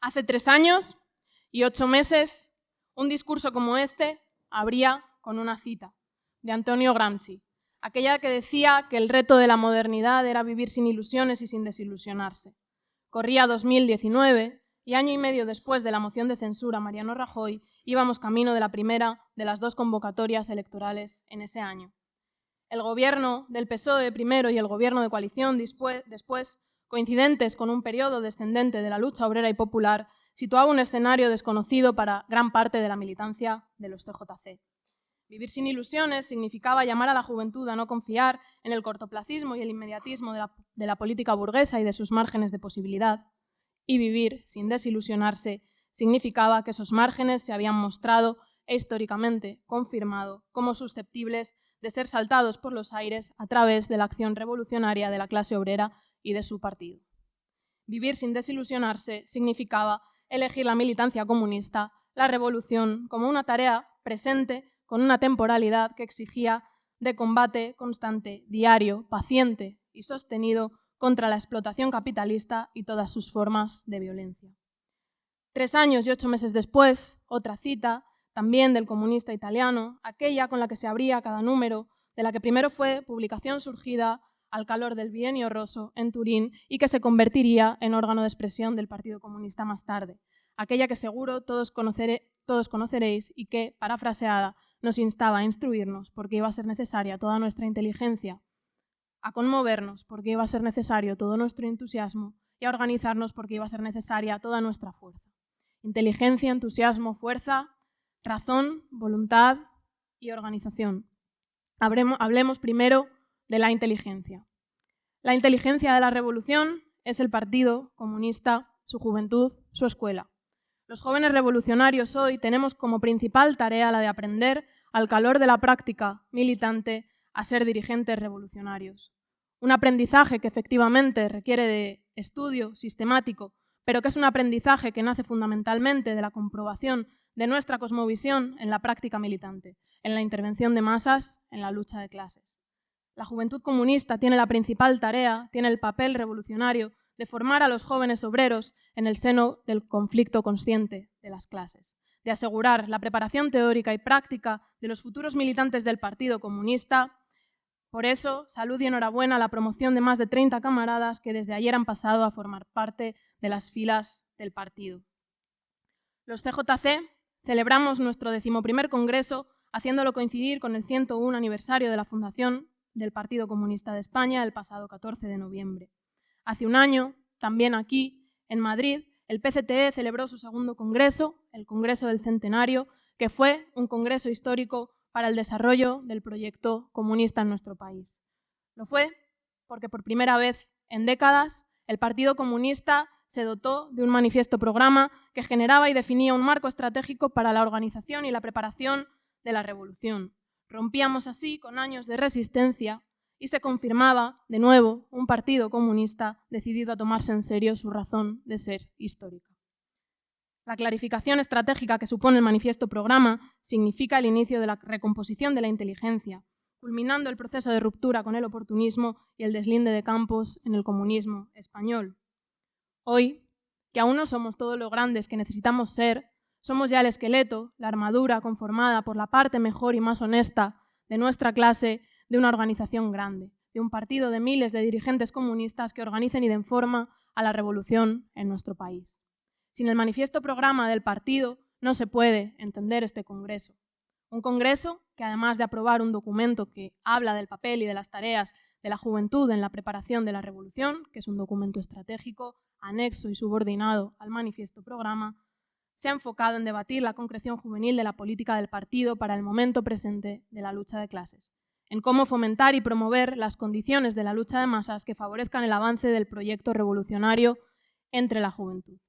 Hace 3 años y 8 meses, un discurso como este abría con una cita de Antonio Gramsci, aquella que decía que el reto de la modernidad era vivir sin ilusiones y sin desilusionarse. Corría 2019 y año y medio después de la moción de censura a Mariano Rajoy, íbamos camino de la primera de las 2 convocatorias electorales en ese año. El gobierno del PSOE primero y el gobierno de coalición después, coincidentes con un periodo descendente de la lucha obrera y popular, situaba un escenario desconocido para gran parte de la militancia de los CJC. Vivir sin ilusiones significaba llamar a la juventud a no confiar en el cortoplacismo y el inmediatismo de la política burguesa y de sus márgenes de posibilidad. Y vivir sin desilusionarse significaba que esos márgenes se habían mostrado e históricamente confirmado como susceptibles de ser saltados por los aires a través de la acción revolucionaria de la clase obrera y de su partido. Vivir sin desilusionarse significaba elegir la militancia comunista, la revolución, como una tarea presente con una temporalidad que exigía de combate constante, diario, paciente y sostenido contra la explotación capitalista y todas sus formas de violencia. 3 años y 8 meses después, otra cita, también del comunista italiano, aquella con la que se abría cada número, de la que primero fue publicación surgida al calor del bienio roso en Turín y que se convertiría en órgano de expresión del Partido Comunista más tarde, aquella que seguro todos conoceréis y que, parafraseada, nos instaba a instruirnos porque iba a ser necesaria toda nuestra inteligencia, a conmovernos porque iba a ser necesario todo nuestro entusiasmo y a organizarnos porque iba a ser necesaria toda nuestra fuerza. Inteligencia, entusiasmo, fuerza, razón, voluntad y organización. Hablemos primero de la inteligencia. La inteligencia de la revolución es el Partido Comunista, su juventud, su escuela. Los jóvenes revolucionarios hoy tenemos como principal tarea la de aprender, al calor de la práctica militante, a ser dirigentes revolucionarios. Un aprendizaje que efectivamente requiere de estudio sistemático, pero que es un aprendizaje que nace fundamentalmente de la comprobación de nuestra cosmovisión en la práctica militante, en la intervención de masas, en la lucha de clases. La juventud comunista tiene la principal tarea, tiene el papel revolucionario de formar a los jóvenes obreros en el seno del conflicto consciente de las clases, de asegurar la preparación teórica y práctica de los futuros militantes del Partido Comunista. Por eso, salud y enhorabuena a la promoción de más de 30 camaradas que desde ayer han pasado a formar parte de las filas del partido. Los CJC celebramos nuestro 11º congreso haciéndolo coincidir con el 101 aniversario de la fundación del Partido Comunista de España el pasado 14 de noviembre. Hace un año, también aquí, en Madrid, el PCTE celebró su 2º congreso, el Congreso del Centenario, que fue un congreso histórico para el desarrollo del proyecto comunista en nuestro país. Lo fue porque por primera vez en décadas el Partido Comunista se dotó de un manifiesto programa que generaba y definía un marco estratégico para la organización y la preparación de la revolución. Rompíamos así con años de resistencia y se confirmaba, de nuevo, un partido comunista decidido a tomarse en serio su razón de ser histórica. La clarificación estratégica que supone el manifiesto programa significa el inicio de la recomposición de la inteligencia, culminando el proceso de ruptura con el oportunismo y el deslinde de campos en el comunismo español. Hoy, que aún no somos todos los grandes que necesitamos ser, somos ya el esqueleto, la armadura conformada por la parte mejor y más honesta de nuestra clase, de una organización grande, de un partido de miles de dirigentes comunistas que organicen y den forma a la revolución en nuestro país. Sin el manifiesto programa del partido no se puede entender este congreso. Un congreso que, además de aprobar un documento que habla del papel y de las tareas de la juventud en la preparación de la revolución, que es un documento estratégico, anexo y subordinado al manifiesto programa, se ha enfocado en debatir la concreción juvenil de la política del partido para el momento presente de la lucha de clases, en cómo fomentar y promover las condiciones de la lucha de masas que favorezcan el avance del proyecto revolucionario entre la juventud.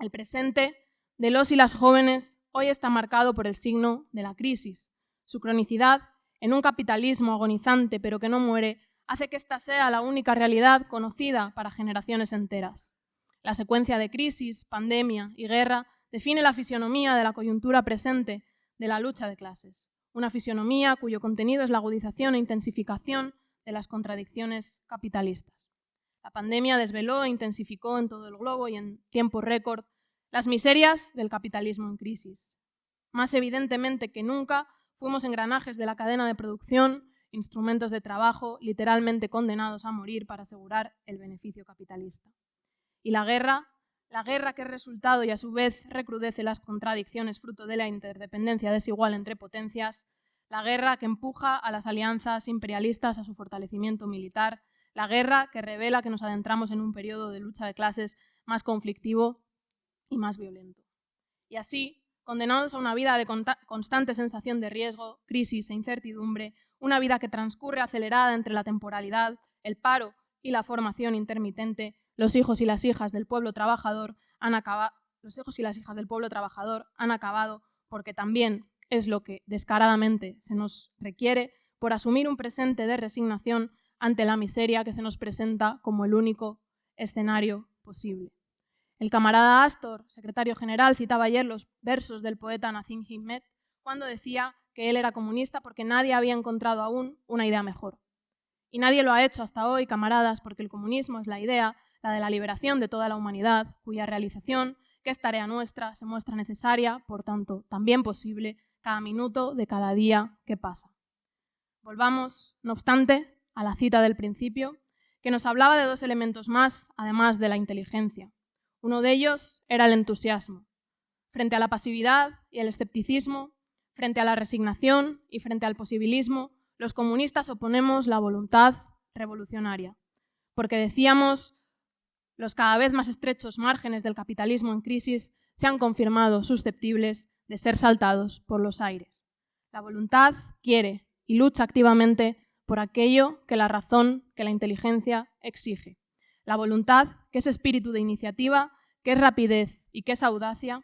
El presente de los y las jóvenes hoy está marcado por el signo de la crisis. Su cronicidad, en un capitalismo agonizante pero que no muere, hace que esta sea la única realidad conocida para generaciones enteras. La secuencia de crisis, pandemia y guerra define la fisionomía de la coyuntura presente de la lucha de clases. Una fisionomía cuyo contenido es la agudización e intensificación de las contradicciones capitalistas. La pandemia desveló e intensificó en todo el globo y en tiempo récord las miserias del capitalismo en crisis. Más evidentemente que nunca, fuimos engranajes de la cadena de producción, instrumentos de trabajo literalmente condenados a morir para asegurar el beneficio capitalista. Y la guerra que es resultado y a su vez recrudece las contradicciones fruto de la interdependencia desigual entre potencias, la guerra que empuja a las alianzas imperialistas a su fortalecimiento militar, la guerra que revela que nos adentramos en un periodo de lucha de clases más conflictivo y más violento. Y así, condenados a una vida de constante sensación de riesgo, crisis e incertidumbre, una vida que transcurre acelerada entre la temporalidad, el paro y la formación intermitente, los hijos y las hijas del pueblo trabajador han acabado porque también es lo que descaradamente se nos requiere por asumir un presente de resignación ante la miseria que se nos presenta como el único escenario posible. El camarada Astor, secretario general, citaba ayer los versos del poeta Nazim Hikmet cuando decía que él era comunista porque nadie había encontrado aún una idea mejor. Y nadie lo ha hecho hasta hoy, camaradas, porque el comunismo es la idea, la de la liberación de toda la humanidad, cuya realización, que es tarea nuestra, se muestra necesaria, por tanto, también posible, cada minuto de cada día que pasa. Volvamos, no obstante, a la cita del principio, que nos hablaba de dos elementos más, además de la inteligencia. Uno de ellos era el entusiasmo. Frente a la pasividad y el escepticismo, frente a la resignación y frente al posibilismo, los comunistas oponemos la voluntad revolucionaria, porque decíamos, los cada vez más estrechos márgenes del capitalismo en crisis se han confirmado susceptibles de ser saltados por los aires. La voluntad quiere y lucha activamente por aquello que la razón, que la inteligencia exige. La voluntad, que es espíritu de iniciativa, que es rapidez y que es audacia.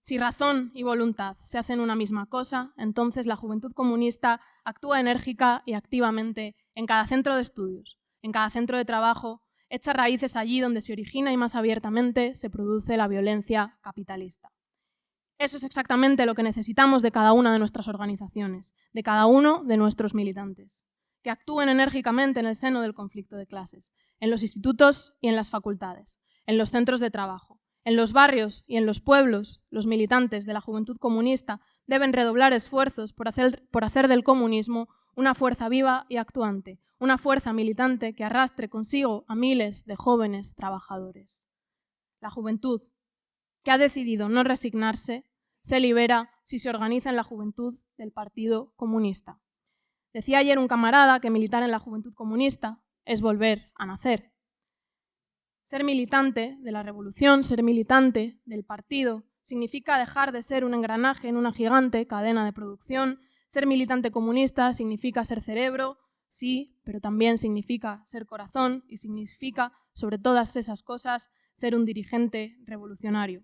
Si razón y voluntad se hacen una misma cosa, entonces la juventud comunista actúa enérgica y activamente en cada centro de estudios, en cada centro de trabajo, echa raíces allí donde se origina y más abiertamente se produce la violencia capitalista. Eso es exactamente lo que necesitamos de cada una de nuestras organizaciones, de cada uno de nuestros militantes, que actúen enérgicamente en el seno del conflicto de clases, en los institutos y en las facultades, en los centros de trabajo. En los barrios y en los pueblos, los militantes de la juventud comunista deben redoblar esfuerzos por hacer del comunismo una fuerza viva y actuante, una fuerza militante que arrastre consigo a miles de jóvenes trabajadores. La juventud, que ha decidido no resignarse, se libera si se organiza en la juventud del Partido Comunista. Decía ayer un camarada que militar en la juventud comunista es volver a nacer. Ser militante de la revolución, ser militante del partido, significa dejar de ser un engranaje en una gigante cadena de producción. Ser militante comunista significa ser cerebro, sí, pero también significa ser corazón y significa, sobre todas esas cosas, ser un dirigente revolucionario.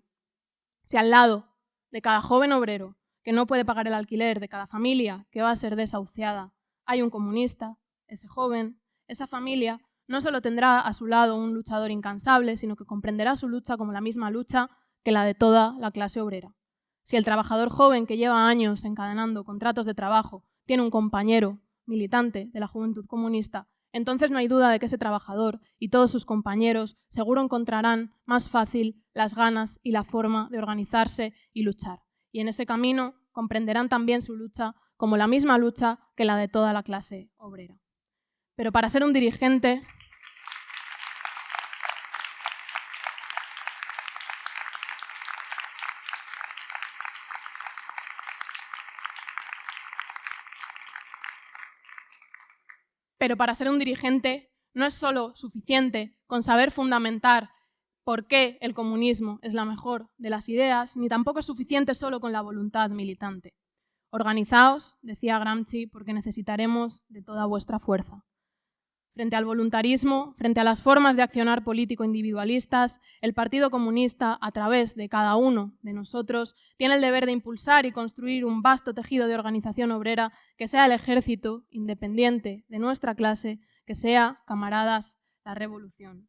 Si al lado de cada joven obrero que no puede pagar el alquiler, de cada familia que va a ser desahuciada, hay un comunista, ese joven, esa familia, no solo tendrá a su lado un luchador incansable, sino que comprenderá su lucha como la misma lucha que la de toda la clase obrera. Si el trabajador joven que lleva años encadenando contratos de trabajo tiene un compañero militante de la juventud comunista, entonces no hay duda de que ese trabajador y todos sus compañeros seguro encontrarán más fácil las ganas y la forma de organizarse y luchar. Y en ese camino comprenderán también su lucha como la misma lucha que la de toda la clase obrera. Pero para ser un dirigente no es solo suficiente con saber fundamentar por qué el comunismo es la mejor de las ideas, ni tampoco es suficiente solo con la voluntad militante. Organizaos, decía Gramsci, porque necesitaremos de toda vuestra fuerza. Frente al voluntarismo, frente a las formas de accionar político individualistas, el Partido Comunista, a través de cada uno de nosotros, tiene el deber de impulsar y construir un vasto tejido de organización obrera que sea el ejército independiente de nuestra clase, que sea, camaradas, la revolución.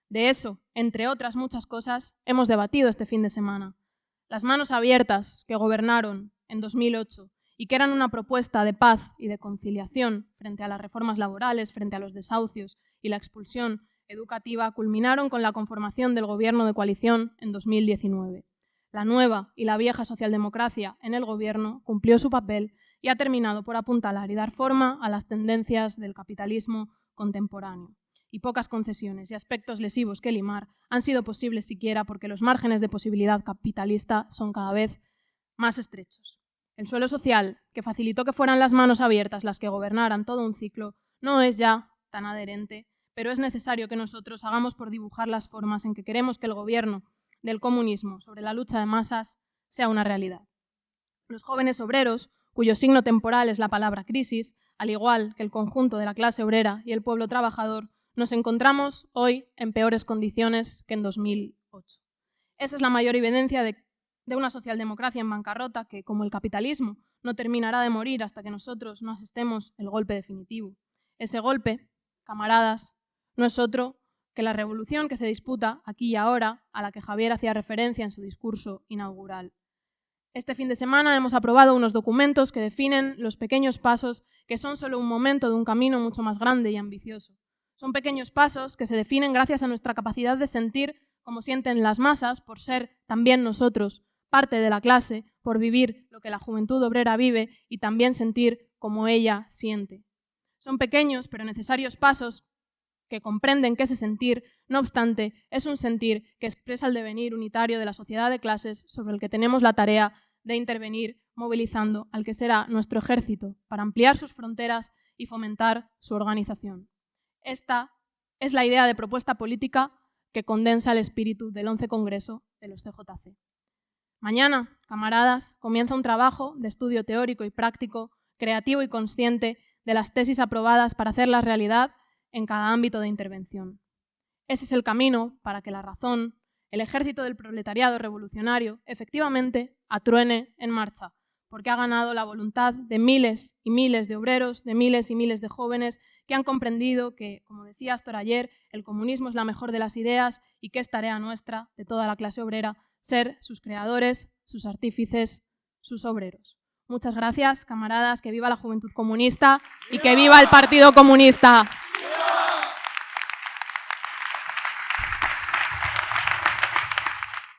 De eso, entre otras muchas cosas, hemos debatido este fin de semana. Las manos abiertas que gobernaron en 2008 y que eran una propuesta de paz y de conciliación frente a las reformas laborales, frente a los desahucios y la expulsión educativa culminaron con la conformación del gobierno de coalición en 2019. La nueva y la vieja socialdemocracia en el gobierno cumplió su papel y ha terminado por apuntalar y dar forma a las tendencias del capitalismo contemporáneo. Y pocas concesiones y aspectos lesivos que limar han sido posibles siquiera porque los márgenes de posibilidad capitalista son cada vez más estrechos. El suelo social, que facilitó que fueran las manos abiertas las que gobernaran todo un ciclo, no es ya tan adherente, pero es necesario que nosotros hagamos por dibujar las formas en que queremos que el gobierno del comunismo sobre la lucha de masas sea una realidad. Los jóvenes obreros, cuyo signo temporal es la palabra crisis, al igual que el conjunto de la clase obrera y el pueblo trabajador, nos encontramos hoy en peores condiciones que en 2008. Esa es la mayor evidencia de una socialdemocracia en bancarrota que, como el capitalismo, no terminará de morir hasta que nosotros no asestemos el golpe definitivo. Ese golpe, camaradas, no es otro que la revolución que se disputa aquí y ahora, a la que Javier hacía referencia en su discurso inaugural. Este fin de semana hemos aprobado unos documentos que definen los pequeños pasos que son solo un momento de un camino mucho más grande y ambicioso. Son pequeños pasos que se definen gracias a nuestra capacidad de sentir como sienten las masas, por ser también nosotros parte de la clase, por vivir lo que la juventud obrera vive y también sentir como ella siente. Son pequeños pero necesarios pasos que comprenden que ese sentir, no obstante, es un sentir que expresa el devenir unitario de la sociedad de clases sobre el que tenemos la tarea de intervenir movilizando al que será nuestro ejército para ampliar sus fronteras y fomentar su organización. Esta es la idea de propuesta política que condensa el espíritu del 11 Congreso de los CJC. Mañana, camaradas, comienza un trabajo de estudio teórico y práctico, creativo y consciente de las tesis aprobadas para hacerlas realidad en cada ámbito de intervención. Ese es el camino para que la razón, el ejército del proletariado revolucionario, efectivamente atruene en marcha, porque ha ganado la voluntad de miles y miles de obreros, de miles y miles de jóvenes que han comprendido que, como decía Astor ayer, el comunismo es la mejor de las ideas y que es tarea nuestra, de toda la clase obrera, ser sus creadores, sus artífices, sus obreros. Muchas gracias, camaradas, que viva la juventud comunista y que viva el Partido Comunista.